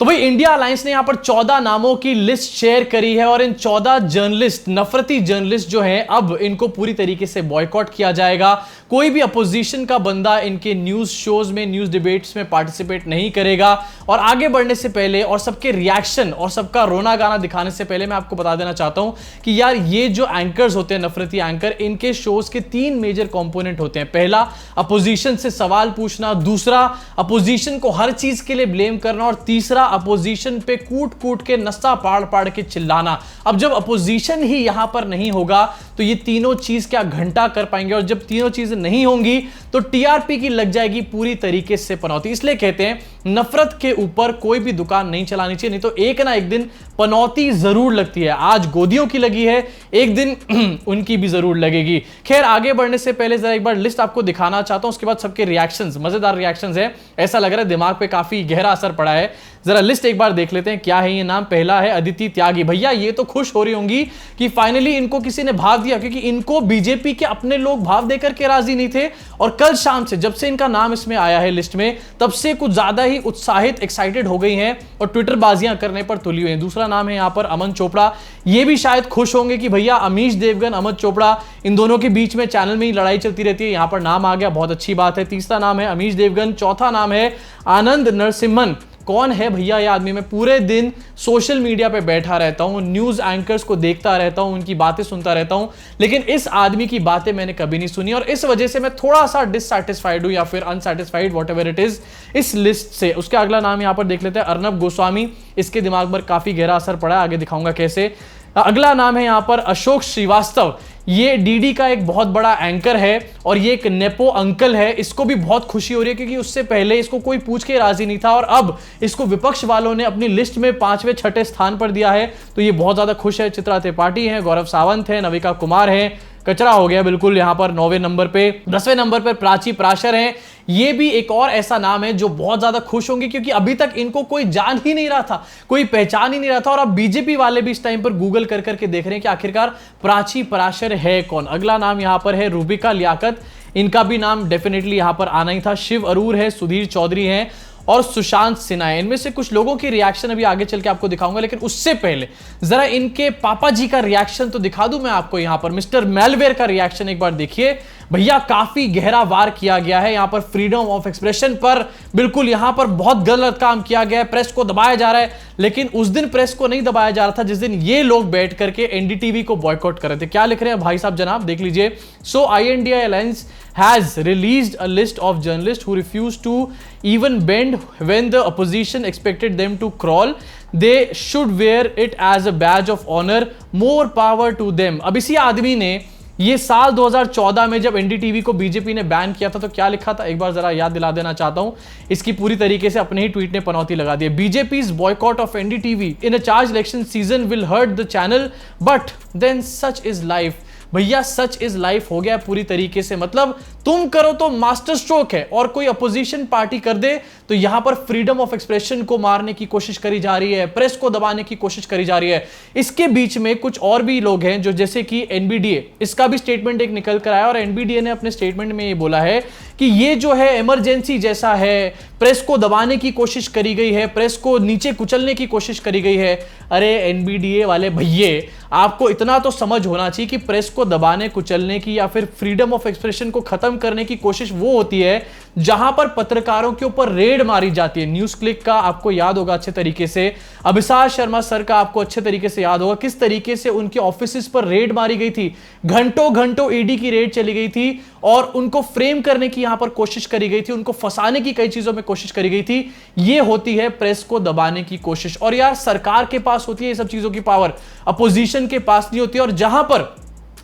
तो भाई India alliance ने यहां पर 14 नामों की लिस्ट शेयर करी है और इन 14 जर्नलिस्ट, नफरती जर्नलिस्ट जो हैं, अब इनको पूरी तरीके से बॉयकॉट किया जाएगा। कोई भी अपोजिशन का बंदा इनके न्यूज शोज में, न्यूज डिबेट्स में पार्टिसिपेट नहीं करेगा। और आगे बढ़ने से पहले और सबके रिएक्शन और सबका रोना गाना दिखाने से पहले मैं आपको बता देना चाहता हूं कि यार ये जो एंकर्स होते हैं, नफरती एंकर, इनके शोज के 3 मेजर कंपोनेंट होते हैं। पहला, अपोजिशन से सवाल पूछना, दूसरा, अपोजिशन को हर चीज के लिए ब्लेम करना, और तीसरा, अपोजिशन पे कूट कूट के नस्ता पाड़ पाड़ के चिल्लाना। अब जब अपोजिशन ही यहां पर नहीं होगा तो ये तीनों चीज क्या घंटा कर पाएंगे? और जब तीनों चीजें नहीं होंगी तो टीआरपी की लग जाएगी पूरी तरीके से पनौती। इसलिए कहते हैं नफरत के ऊपर कोई भी दुकान नहीं चलानी चाहिए, नहीं तो एक ना एक दिन पनौती जरूर लगती है। आज गोदियों की लगी है, एक दिन उनकी भी जरूर लगेगी। खैर, आगे बढ़ने से पहले जरा एक बार लिस्ट आपको दिखाना चाहता हूं, उसके बाद सबके रिएक्शंस, मजेदार रिएक्शंस है। ऐसा लग रहा है दिमाग पे काफी गहरा असर पड़ा है। जरा लिस्ट एक बार देख लेते हैं क्या है ये नाम। पहला है अदिति त्यागी। भैया ये तो खुश हो रही होंगी कि फाइनली इनको किसी ने भाव दिया, क्योंकि इनको बीजेपी के अपने लोग भाव देकर के राजी नहीं थे। और कल शाम से जब से इनका नाम इसमें आया है लिस्ट में, तब से कुछ ज्यादा ही उत्साहित, एक्साइटेड हो गई हैं और ट्विटर बाजियां करने पर तुली हुई हैं। दूसरा नाम है यहां पर अमन चोपड़ा। ये भी शायद खुश होंगे कि भैया अमीश देवगन, अमन चोपड़ा, इन दोनों के बीच में चैनल में ही लड़ाई चलती रहती है, यहां पर नाम आ गया, बहुत अच्छी बात है। तीसरा नाम है अमीश देवगन। चौथा नाम है आनंद नरसिम्हन। कौन है भैया ये आदमी? मैं पूरे दिन सोशल मीडिया पे बैठा रहता हूं, न्यूज एंकर्स को देखता रहता हूं, उनकी बातें सुनता रहता हूं, लेकिन इस आदमी की बातें मैंने कभी नहीं सुनी। और इस वजह से मैं थोड़ा सा डिससैटिस्फाइड हूं या फिर अनसैटिस्फाइड, व्हाटएवर इट इज, इस लिस्ट से। उसके अगला नाम यहां पर देख लेते हैं अर्नब गोस्वामी। इसके दिमाग पर काफी गहरा असर पड़ा है, आगे दिखाऊंगा कैसे। अगला नाम है यहां पर अशोक श्रीवास्तव। ये डीडी का एक बहुत बड़ा एंकर है और ये एक नेपो अंकल है। इसको भी बहुत खुशी हो रही है क्योंकि उससे पहले इसको कोई पूछ के राजी नहीं था और अब इसको विपक्ष वालों ने अपनी लिस्ट में 5वें 6ठे स्थान पर दिया है, तो ये बहुत ज्यादा खुश है। चित्रा त्रिपाठी है, गौरव सावंत है, नविका कुमार है, कचरा हो गया बिल्कुल यहां पर 9वें नंबर पे। 10वें नंबर पर प्राची प्राशर है। ये भी एक और ऐसा नाम है जो बहुत ज्यादा खुश होंगे क्योंकि अभी तक इनको कोई जान ही नहीं रहा था, कोई पहचान ही नहीं रहा था, और अब बीजेपी वाले भी इस टाइम पर गूगल कर करके देख रहे हैं कि आखिरकार प्राची प्राशर है कौन। अगला नाम यहां पर है रूबिका लियाकत। इनका भी नाम डेफिनेटली यहां पर आना ही था। शिव अरूर है, सुधीर चौधरी है और सुशांत सिन्हा है। इनमें से कुछ लोगों की रिएक्शन अभी आगे चल के आपको दिखाऊंगा, लेकिन उससे पहले जरा इनके पापा जी का रिएक्शन तो दिखा दूं मैं आपको। यहां पर मिस्टर मेलवेयर का रिएक्शन एक बार देखिए भैया, काफी गहरा वार किया गया है यहां पर फ्रीडम ऑफ एक्सप्रेशन पर। बिल्कुल यहां पर बहुत गलत काम किया गया है, प्रेस को दबाया जा रहा है, लेकिन उस दिन प्रेस को नहीं दबाया जा रहा था जिस दिन ये लोग बैठ करके एनडीटीवी को बॉयकॉट कर रहे थे। क्या लिख रहे हैं भाई साहब जनाब, देख लीजिए। सो INDI alliance has released a list of journalists who refused to even bend when the opposition expected them to crawl. They should wear it as a badge of honor. More power to them. अब इसी आदमी ने ये साल 2014 में जब NDTV को BJP ने बैन किया था तो क्या लिखा था, एक बार जरा याद दिला देना चाहता हूं। इसकी पूरी तरीके से अपने ही ट्वीट ने पनौती लगा दी। BJP's boycott of NDTV in a charged election season will hurt the channel, but then such is life. भैया सच इज लाइफ हो गया पूरी तरीके से। मतलब तुम करो तो मास्टर स्ट्रोक है और कोई अपोजिशन पार्टी कर दे तो यहां पर फ्रीडम ऑफ एक्सप्रेशन को मारने की कोशिश करी जा रही है, प्रेस को दबाने की कोशिश करी जा रही है। इसके बीच में कुछ और भी लोग हैं जो, जैसे कि NBDA, इसका भी स्टेटमेंट एक निकल कर आया और NBDA ने अपने स्टेटमेंट में ये बोला है कि ये जो है इमरजेंसी जैसा है, प्रेस को दबाने की कोशिश करी गई है, प्रेस को नीचे कुचलने की कोशिश करी गई है। अरे NBDA वाले भैये, आपको इतना तो समझ होना चाहिए कि प्रेस को दबाने, कुचलने की या फिर फ्रीडम ऑफ एक्सप्रेशन को खत्म करने की कोशिश वो होती है जहां पर पत्रकारों के ऊपर रेड मारी जाती है। न्यूज क्लिक का आपको याद होगा अच्छे तरीके से, अभिसार शर्मा सर का आपको अच्छे तरीके से याद होगा किस तरीके से उनके ऑफिस पर रेड मारी गई थी। घंटों घंटों ईडी की रेड चली गई थी और उनको फ्रेम करने की यहां पर कोशिश करी गई थी, उनको फंसाने की कई चीजों में कोशिश करी गई थी। ये होती है प्रेस को दबाने की कोशिश। और यार सरकार के पास होती है ये सब चीजों की पावर, अपोजिशन के पास नहीं होती। और जहां पर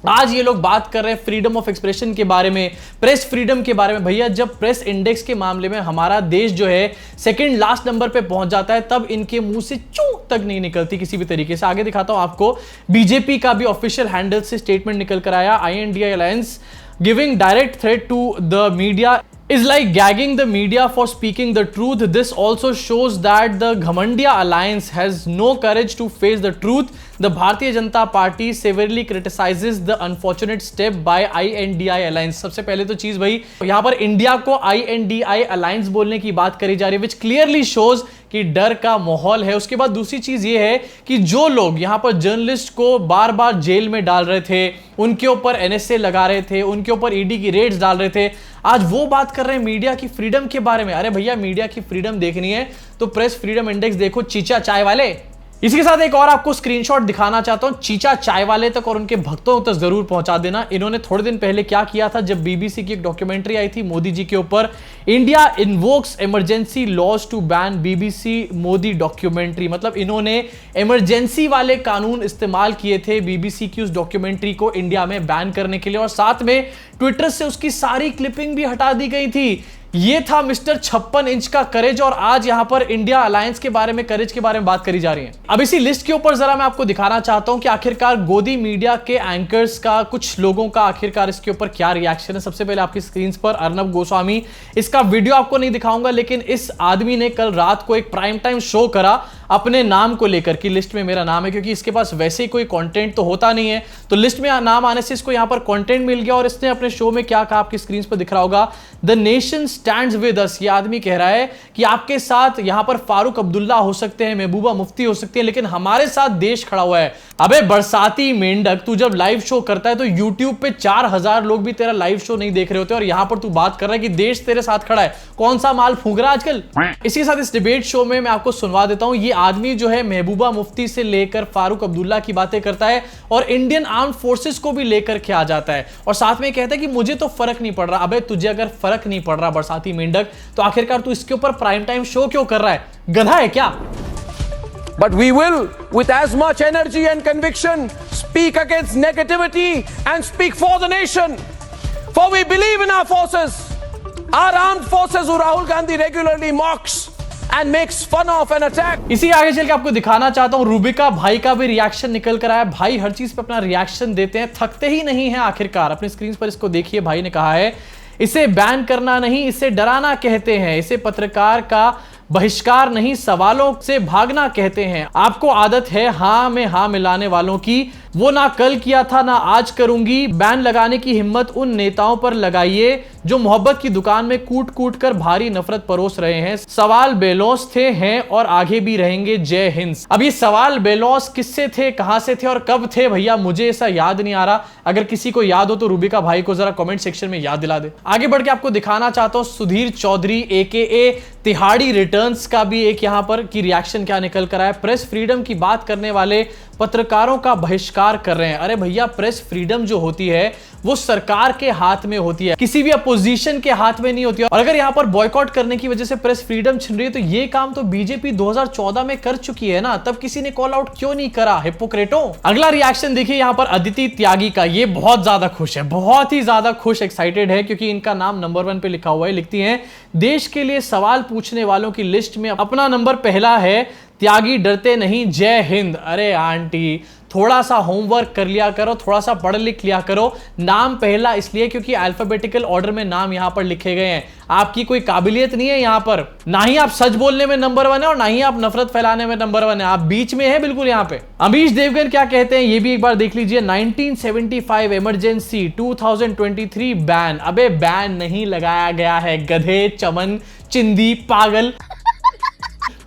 आज ये लोग बात कर रहे हैं फ्रीडम ऑफ एक्सप्रेशन के बारे में, प्रेस फ्रीडम के बारे में, भैया जब प्रेस इंडेक्स के मामले में हमारा देश जो है सेकंड लास्ट नंबर पे पहुंच जाता है, तब इनके मुंह से चू तक नहीं निकलती किसी भी तरीके से। आगे दिखाता हूं आपको, बीजेपी का भी ऑफिशियल हैंडल से स्टेटमेंट निकल कर आया। INDI alliance giving direct threat to the media is like gagging the media for speaking the truth. This also shows that the Ghamandiya alliance has no courage to face the truth. The Bharatiya Janata Party severely criticizes the unfortunate step by INDI alliance. सबसे पहले तो चीज भाई यहां पर India को INDI alliance बोलने की बात करी जा रही है, which clearly shows कि डर का माहौल है। उसके बाद दूसरी चीज ये है कि जो लोग यहां पर जर्नलिस्ट को बार बार जेल में डाल रहे थे, उनके ऊपर NSA लगा रहे थे, उनके ऊपर ED की रेड्स डाल रहे थे, आज वो बात कर रहे हैं मीडिया की फ्रीडम के बारे में। अरे भैया, मीडिया की फ्रीडम देखनी है तो प्रेस फ्रीडम इंडेक्स देखो, चीचा चाय वाले। इसी के साथ एक और आपको स्क्रीनशॉट दिखाना चाहता हूं, चीचा चाय वाले तक और उनके भक्तों तक जरूर पहुंचा देना। इन्होंने थोड़े दिन पहले क्या किया था, जब BBC की एक डॉक्यूमेंट्री आई थी मोदी जी के ऊपर, India invokes emergency laws to ban BBC Modi documentary. मतलब इन्होंने इमरजेंसी वाले कानून इस्तेमाल किए थे BBC की उस डॉक्यूमेंट्री को इंडिया में बैन करने के लिए, और साथ में ट्विटर से उसकी सारी क्लिपिंग भी हटा दी गई थी। ये था मिस्टर 56 इंच का करेज, और आज यहां पर इंडिया अलायंस के बारे में, करेज के बारे में बात करी जा रही है। अब इसी लिस्ट के ऊपर जरा मैं आपको दिखाना चाहता हूं कि आखिरकार गोदी मीडिया के एंकर्स का, कुछ लोगों का आखिरकार इसके ऊपर क्या रिएक्शन है। सबसे पहले आपकी स्क्रीन पर अर्नब गोस्वामी, इसका वीडियो आपको नहीं दिखाऊंगा, लेकिन इस आदमी ने कल रात को एक प्राइम टाइम शो करा अपने नाम को लेकर कि लिस्ट में मेरा नाम है, क्योंकि इसके पास वैसे ही कोई कंटेंट तो होता नहीं है, तो लिस्ट में नाम आने से इसको यहां पर कंटेंट मिल गया। और इसने अपने शो में क्या कहा, आपकी स्क्रीन पर दिख रहा होगा, the nation stands with us. ये आदमी कह रहा है कि आपके साथ यहां पर फारूक अब्दुल्ला हो सकते हैं, महबूबा मुफ्ती हो सकती है, लेकिन हमारे साथ देश खड़ा हुआ है। अबे बरसाती मेंढक, तू जब लाइव शो करता है तो यूट्यूब पे 4000 लोग भी तेरा लाइव शो नहीं देख रहे होते, और यहां पर तू बात कर रहा है कि देश तेरे साथ खड़ा है। कौन सा माल फूंक रहा है आजकल। इसी के साथ इस डिबेट शो में मैं आपको सुनवा देता हूं, ये आदमी जो है महबूबा मुफ्ती से लेकर फारूक अब्दुल्ला की बातें करता है, और इंडियन आर्म्ड फोर्सेस को भी लेकर के आ जाता है, और साथ में कहता है कि मुझे तो फर्क नहीं पड़ रहा। अबे तुझे अगर फर्क नहीं पड़ रहा बरसाती मेंढक, तो आखिरकार तू इसके ऊपर प्राइम टाइम शो क्यों कर रहा है, गधा है क्या। But we will, with as much energy and conviction, speak against negativity and speak for the nation. For we believe in our forces, our armed forces who Rahul Gandhi regularly mocks and makes fun of and attack. इसी आगे चल के आपको दिखाना चाहता हूं, रूबिका भाई का भी रिएक्शन निकल कर आया। भाई हर चीज पे अपना रिएक्शन देते हैं, थकते ही नहीं है आखिरकार। अपनी स्क्रीन पर इसको देखिए, भाई ने कहा है इसे बैन करना नहीं, इसे डराना कहते हैं, इसे पत्रकार का बहिष्कार नहीं, सवालों से भागना कहते हैं। आपको आदत है हां में हां मिलाने वालों की, वो ना कल किया था ना आज करूंगी। बैन लगाने की हिम्मत उन नेताओं पर लगाइए जो मोहब्बत की दुकान में कूट कूट कर भारी नफरत परोस रहे हैं। सवाल बेलौस थे, हैं और आगे भी रहेंगे। जय हिंद। अब ये सवाल बेलौस किससे थे, कहां से थे और कब थे, भैया मुझे ऐसा याद नहीं आ रहा। अगर किसी को याद हो तो रूबिका भाई को जरा कमेंट सेक्शन में याद दिला दे। आगे बढ़ के आपको दिखाना चाहता हूं, सुधीर चौधरी AKA तिहाड़ी रिटर्न्स का भी एक यहां पर की रिएक्शन क्या निकल कर आया। प्रेस फ्रीडम की बात करने वाले पत्रकारों का बहिष्कार कर रहे हैं। अरे भैया, प्रेस फ्रीडम जो होती है वो सरकार के हाथ में होती है, किसी भी अपोजिशन के हाथ में नहीं होती है। और अगर यहां पर बॉयकॉट करने की वजह से प्रेस फ्रीडम छिन रही है, तो ये काम तो बीजेपी 2014 में कर चुकी है ना, तब किसी ने कॉल आउट क्यों नहीं करा, हिपोक्रेटो। अगला रिएक्शन देखिए यहां पर अदिति त्यागी का। ये बहुत ज्यादा खुश है, बहुत ही ज्यादा खुश, एक्साइटेड है, क्योंकि इनका नाम नंबर 1 पे लिखा हुआ है। लिखती हैं, देश के लिए सवाल पूछने वालों की लिस्ट में अपना नंबर पहला है, त्यागी डरते नहीं, जय हिंद। अरे आंटी, थोड़ा सा होमवर्क कर लिया करो, थोड़ा सा पढ़ लिख लिया करो। नाम पहला इसलिए क्योंकि अल्फाबेटिकल ऑर्डर में नाम यहां पर लिखे गए हैं। आपकी कोई काबिलियत नहीं है यहां पर, ना ही आप सच बोलने में नंबर 1 है और ना ही आप नफरत फैलाने में नंबर 1 है, आप बीच में है बिल्कुल यहां पे। अमीश देवगन क्या कहते हैं ये भी एक बार देख लीजिए। 1975 इमरजेंसी, 2023 बैन। अबे बैन नहीं लगाया गया है, गधे, चमन, चिंदी, पागल।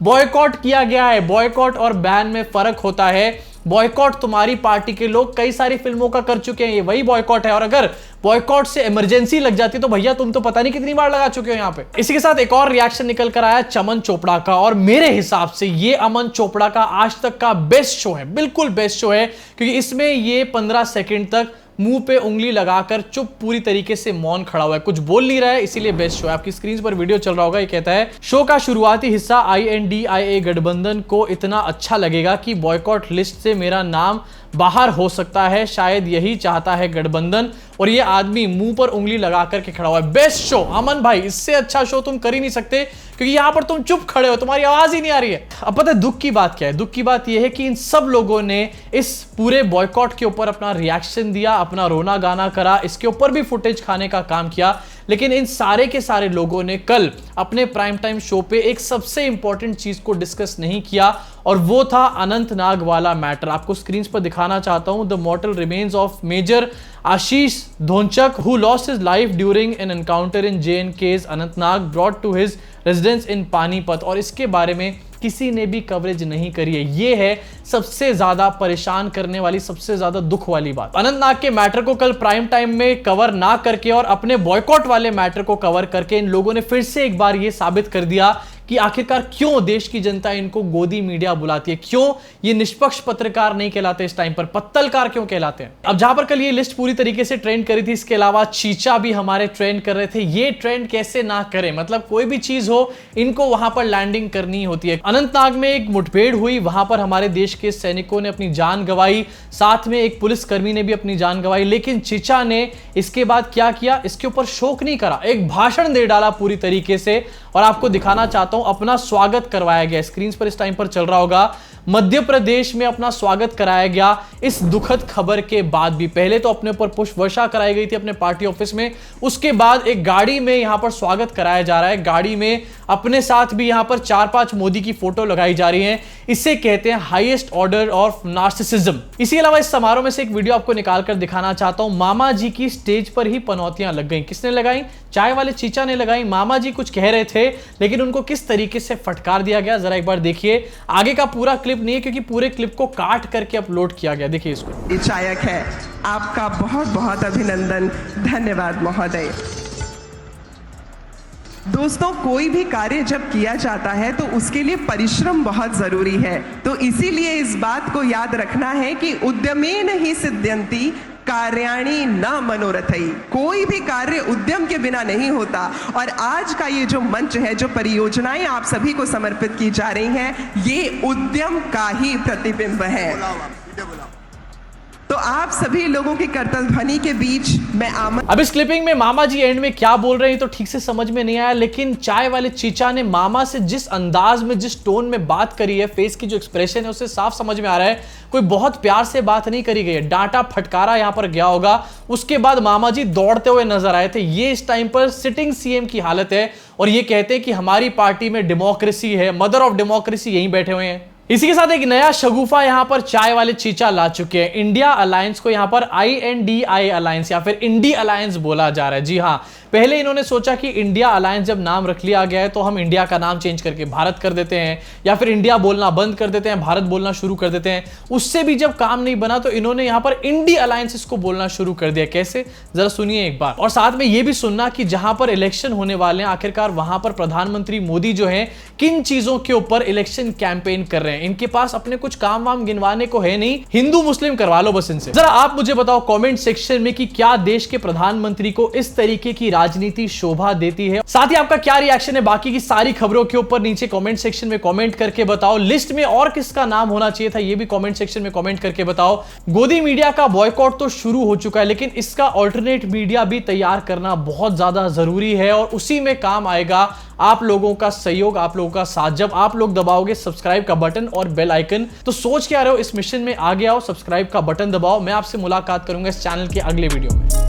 बॉयकॉट किया गया है। बॉयकॉट और बैन में फर्क होता है। बॉयकॉट तुम्हारी पार्टी के लोग कई सारी फिल्मों का कर चुके हैं, ये वही बॉयकॉट है। और अगर बॉयकॉट से इमरजेंसी लग जाती तो भैया तुम तो पता नहीं कितनी बार लगा चुके हो यहां पे। इसी के साथ एक और रिएक्शन निकल कर आया चमन चोपड़ा का, और मेरे हिसाब से ये अमन चोपड़ा का आज तक का बेस्ट शो है, बिल्कुल बेस्ट शो है, क्योंकि इसमें ये 15 सेकंड तक मुंह पे उंगली लगाकर चुप पूरी तरीके से मौन खड़ा हुआ है, कुछ बोल नहीं रहा है, इसीलिए बेस्ट शो है। आपकी स्क्रीन पर वीडियो चल रहा होगा। ये कहता है, शो का शुरुआती हिस्सा INDIA गठबंधन को इतना अच्छा लगेगा कि बॉयकॉट लिस्ट से मेरा नाम बाहर हो सकता है, शायद यही चाहता है गठबंधन। और ये आदमी मुंह पर उंगली लगा करके खड़ा हुआ है। बेस्ट शो अमन भाई, इससे अच्छा शो तुम कर ही नहीं सकते, क्योंकि यहां पर तुम चुप खड़े हो, तुम्हारी आवाज ही नहीं आ रही है। अब पता है दुख की बात क्या है? दुख की बात यह है कि इन सब लोगों ने इस पूरे बॉयकॉट के ऊपर अपना रिएक्शन दिया, अपना रोना गाना करा, इसके ऊपर भी फुटेज खाने का काम किया, लेकिन इन सारे के सारे लोगों ने कल अपने प्राइम टाइम शो पे एक सबसे इंपॉर्टेंट चीज को डिस्कस नहीं किया, और वो था अनंतनाग वाला मैटर। आपको स्क्रीन पर दिखाना चाहता हूं, the mortal remains of major Ashish Dhonchak who lost his life during an encounter in JNK's Anantnag brought to his residence in Panipat. और इसके बारे में किसी ने भी कवरेज नहीं करी है। ये है सबसे ज्यादा परेशान करने वाली, सबसे ज्यादा दुख वाली बात। अनंतनाग के मैटर को कल प्राइम टाइम में कवर ना करके और अपने बॉयकॉट वाले मैटर को कवर करके इन लोगों ने फिर से एक बार ये साबित कर दिया कि आखिरकार क्यों देश की जनता इनको गोदी मीडिया बुलाती है, क्यों ये निष्पक्ष पत्रकार नहीं कहलाते, इस टाइम पर पत्तलकार क्यों कहलाते हैं। अब जहां पर कल ये लिस्ट पूरी तरीके से ट्रेंड करी थी, इसके अलावा चीचा भी हमारे ट्रेंड कर रहे थे। ये ट्रेंड कैसे ना करें, मतलब कोई भी चीज हो इनको वहां पर लैंडिंग करनी होती है। अनंतनाग में एक मुठभेड़ हुई, वहां पर हमारे देश के सैनिकों ने अपनी जान गंवाई, साथ में एक पुलिसकर्मी ने भी अपनी जान गंवाई, लेकिन चीचा ने इसके बाद क्या किया, इसके ऊपर शोक नहीं करा, एक भाषण दे डाला पूरी तरीके से। और आपको दिखाना चाहता हूं, अपना स्वागत करवाया गया, स्क्रीन पर इस टाइम पर चल रहा होगा, मध्य प्रदेश में अपना स्वागत कराया गया इस दुखद खबर के बाद भी। पहले तो अपने ऊपर पुष्प वर्षा कराई गई थी अपने पार्टी ऑफिस में, उसके बाद एक गाड़ी में यहां पर स्वागत कराया जा रहा है, गाड़ी में अपने साथ भी यहां पर 4-5 मोदी की फोटो लगाई जा रही है। इसे कहते हैं हाईएस्ट ऑर्डर ऑफ नार्सिसिज्म। इसके अलावा इस समारोह में से एक वीडियो आपको निकालकर दिखाना चाहता हूं, मामा जी की स्टेज पर ही पनौतियां लग गई। किसने लगाई? चाय वाले चीचा ने लगाई। मामा जी कुछ कह रहे थे लेकिन उनको किस तरीके से फटकार दिया गया, जरा एक बार देखिए। आगे का पूरा क्लिप नहीं है क्योंकि पूरे क्लिप को काट करके अपलोड किया गया, देखिए इसको। चायक है, आपका बहुत बहुत अभिनंदन, धन्यवाद महोदय। दोस्तों, कोई भी कार्य जब किया जाता है तो उसके लिए परिश्रम बहुत जरूरी है, तो इसीलिए इस बात को याद रखना है कि उद्यमेन ही सिद्ध्यन्ति कार्याणि न मनोरथई। कोई भी कार्य उद्यम के बिना नहीं होता। और आज का ये जो मंच है, जो परियोजनाएं आप सभी को समर्पित की जा रही हैं, ये उद्यम का ही प्रतिबिंब है। तो आप सभी लोगों की करतल ध्वनि के बीच मैं अब इस क्लिपिंग में मामा जी एंड में क्या बोल रहे हैं तो ठीक से समझ में नहीं आया, लेकिन चाय वाले चीचा ने मामा से जिस अंदाज में, जिस टोन में बात करी है, फेस की जो एक्सप्रेशन है, उससे साफ समझ में आ रहा है कोई बहुत प्यार से बात नहीं करी गई है। डांटा फटकारा यहां पर गया होगा। उसके बाद मामा जी दौड़ते हुए नजर आए थे। ये इस टाइम पर सिटिंग सीएम की हालत है और ये कहते हैं कि हमारी पार्टी में डेमोक्रेसी है, मदर ऑफ डेमोक्रेसी यहीं बैठे हुए हैं। इसी के साथ एक नया शगुफा यहां पर चाय वाले चीचा ला चुके हैं। इंडिया अलायंस को यहां पर INDI अलायंस या फिर इंडी अलायंस बोला जा रहा है। जी हां, पहले इन्होंने सोचा कि इंडिया अलायंस जब नाम रख लिया गया है तो हम इंडिया का नाम चेंज करके भारत कर देते हैं, या फिर इंडिया बोलना बंद कर देते हैं, भारत बोलना शुरू कर देते हैं। उससे भी जब काम नहीं बना तो इन्होंने यहां पर इंडी अलायंस इसको बोलना शुरू कर दिया। कैसे, जरा सुनिए एक बार। और साथ में यह भी सुनना कि जहां पर इलेक्शन होने वाले हैं, आखिरकार वहां पर प्रधानमंत्री मोदी जो है किन चीजों के ऊपर इलेक्शन कैंपेन कर रहे हैं। इनके पास अपने कुछ काम वाम गिनवाने को है नहीं, हिंदू मुस्लिम करवा लो बस इनसे। जरा आप मुझे बताओ कमेंट सेक्शन में कि क्या देश के प्रधानमंत्री को इस तरीके की राजनीति शोभा देती है। साथ ही आपका क्या रिएक्शन है बाकी की सारी खबरों के ऊपर नीचे कमेंट सेक्शन में कमेंट करके बताओ। लिस्ट में और किसका नाम होना चाहिए था ये भी कमेंट सेक्शन में कमेंट करके बताओ। गोदी मीडिया का बॉयकॉट तो शुरू हो चुका है, लेकिन इसका ऑल्टरनेट मीडिया भी तैयार करना बहुत ज्यादा जरूरी है और उसी में काम आएगा आप लोगों का सहयोग, आप लोगों का साथ। जब आप लोग दबाओगे सब्सक्राइब का बटन और बेल आइकन, तो सोच क्या रहे हो इस मिशन में आगे आओ, सब्सक्राइब का बटन दबाओ। मैं आपसे मुलाकात करूंगा इस चैनल के अगले वीडियो में।